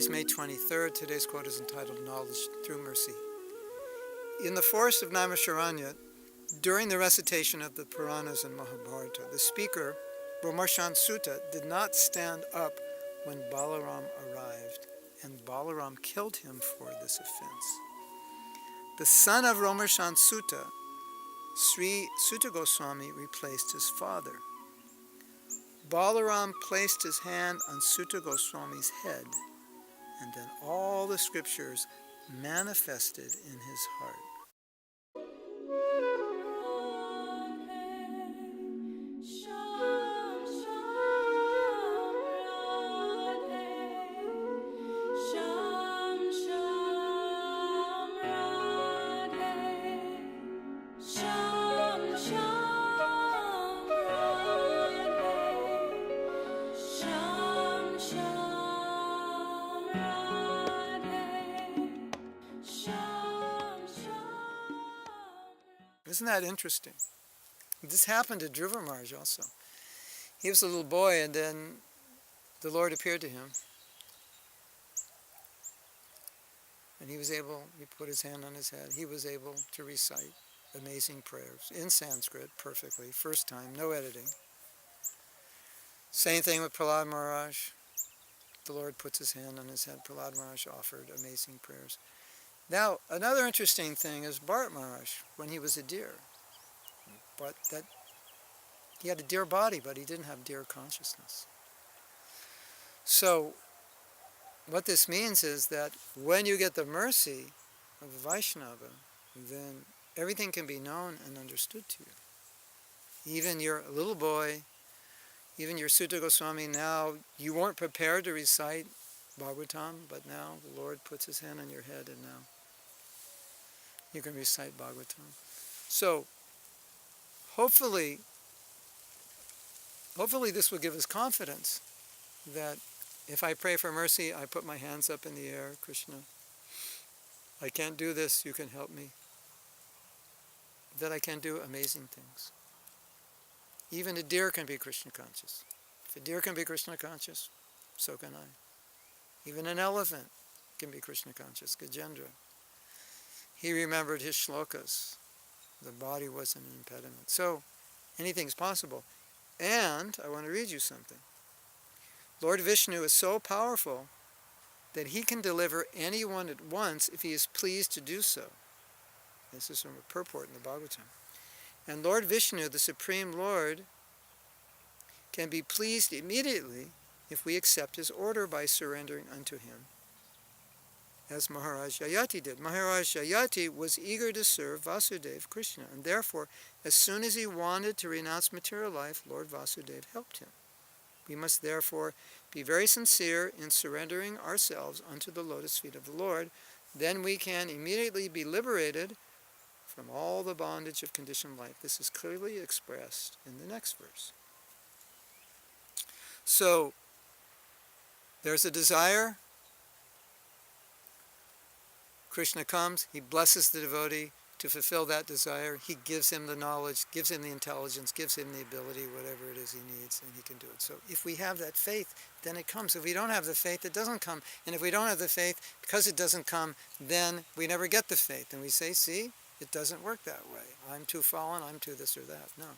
It's May 23rd. Today's quote is entitled Knowledge Through Mercy. In the forest of Naimasaranya, during the recitation of the Puranas and Mahabharata, the speaker, Romaharsana Suta, did not stand up when Balaram arrived, and Balaram killed him for this offense. The son of Romaharsana Suta, Sri Suta Gosvami, replaced his father. Balaram placed his hand on Suta Goswami's head, and then all the scriptures manifested in his heart. Isn't that interesting? This happened to Dhruva Maharaj also. He was a little boy, and then the Lord appeared to him. And he put his hand on his head. He was able to recite amazing prayers in Sanskrit perfectly, first time, no editing. Same thing with Prahlad Maharaj. The Lord puts his hand on his head. Prahlad Maharaj offered amazing prayers. Now, another interesting thing is Bharat Maharaj, when he was a deer. But he had a deer body, but he didn't have deer consciousness. So, what this means is that when you get the mercy of a Vaishnava, then everything can be known and understood to you. Even your little boy, even your Suta Goswami, now you weren't prepared to recite Bhagavatam, but now the Lord puts his hand on your head, and now you can recite Bhagavatam. So, hopefully this will give us confidence that if I pray for mercy, I put my hands up in the air, Krishna, I can't do this, you can help me. That I can do amazing things. Even a deer can be Krishna conscious. If a deer can be Krishna conscious, so can I. Even an elephant can be Krishna conscious, Gajendra. He remembered his shlokas. The body wasn't an impediment. So, anything's possible. And I want to read you something. Lord Vishnu is so powerful that he can deliver anyone at once if he is pleased to do so. This is from a purport in the Bhagavatam. And Lord Vishnu, the Supreme Lord, can be pleased immediately if we accept his order by surrendering unto him, as Maharaj Yayati did. Maharaj Yayati was eager to serve Vasudeva Krishna, and therefore, as soon as he wanted to renounce material life, Lord Vasudeva helped him. We must therefore be very sincere in surrendering ourselves unto the lotus feet of the Lord. Then we can immediately be liberated from all the bondage of conditioned life. This is clearly expressed in the next verse. So, there's a desire. Krishna comes, he blesses the devotee to fulfill that desire. He gives him the knowledge, gives him the intelligence, gives him the ability, whatever it is he needs, and he can do it. So if we have that faith, then it comes. If we don't have the faith, it doesn't come. And if we don't have the faith, because it doesn't come, then we never get the faith. And we say, see, it doesn't work that way. I'm too fallen, I'm too this or that. No.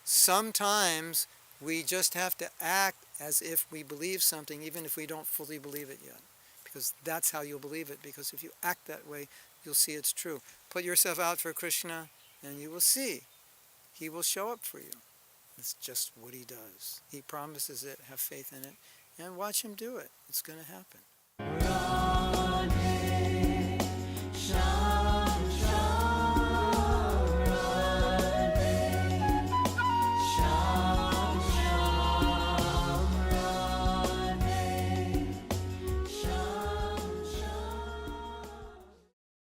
Sometimes we just have to act as if we believe something, even if we don't fully believe it yet. Because that's how you'll believe it. Because if you act that way, you'll see it's true. Put yourself out for Krishna, and you will see. He will show up for you. It's just what he does. He promises it, have faith in it, and watch him do it. It's going to happen.